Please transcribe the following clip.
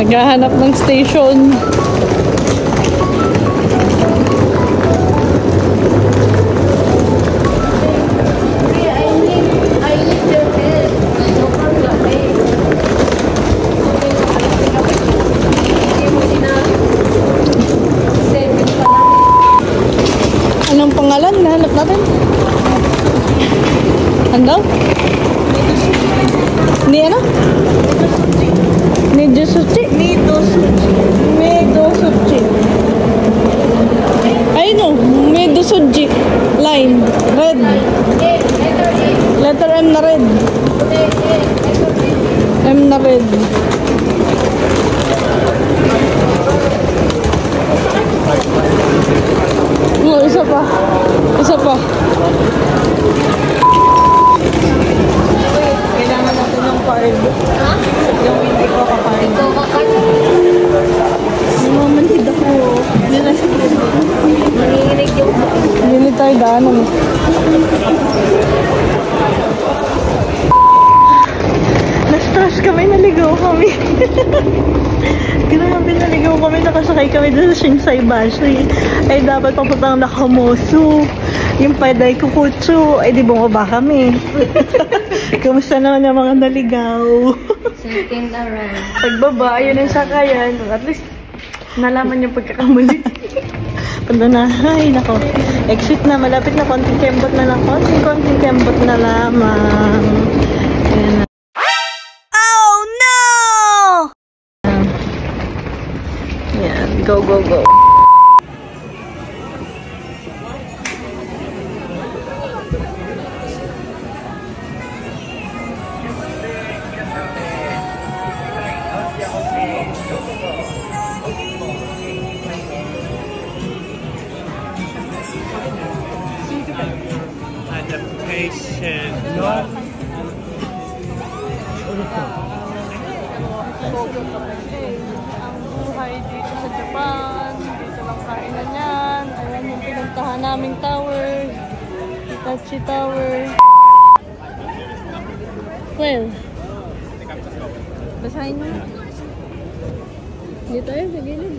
Naghahanap ng station. Anong pangalan? Nahanap natin. Ano? Ni ano? Nido Suchi? Nido Suchi. Ay no, Nido Suchi. Line. Red. Letter M na red. M na red. Oh, isa pa. Isa pa. Kailangan natin ng card. Ha? Yung hindi ko ka-card. Ito ka-card? Mamanhid ako. Nanginginig yung... Hindi tayo daanan. Na-stress kami, naligaw kami. Grabe, naligaw kami, nakasakay kami doon sa Shinsai Bashi. Ay dapat papuntang Nakamosu. Yung Paday Kukutsu, ay di bumaba kami. Kamusta naman yung mga naligaw? Second around. Pagbaba, ayun ang sakayan. At least, nalaman yung pagkakamali. Punta na, ay nako. Exit na, malapit na, konting kembot na lang. Konting kembot na lamang. Ayan na. Oh no! Ayan, go, go, go. Adaptation. Ang buhay dito sa Japan, dito lang kainan yan. Ayan yung pinuntahan naming tower, Hitachi Tower. Well, basahin mo. Dito tayo sa gilid.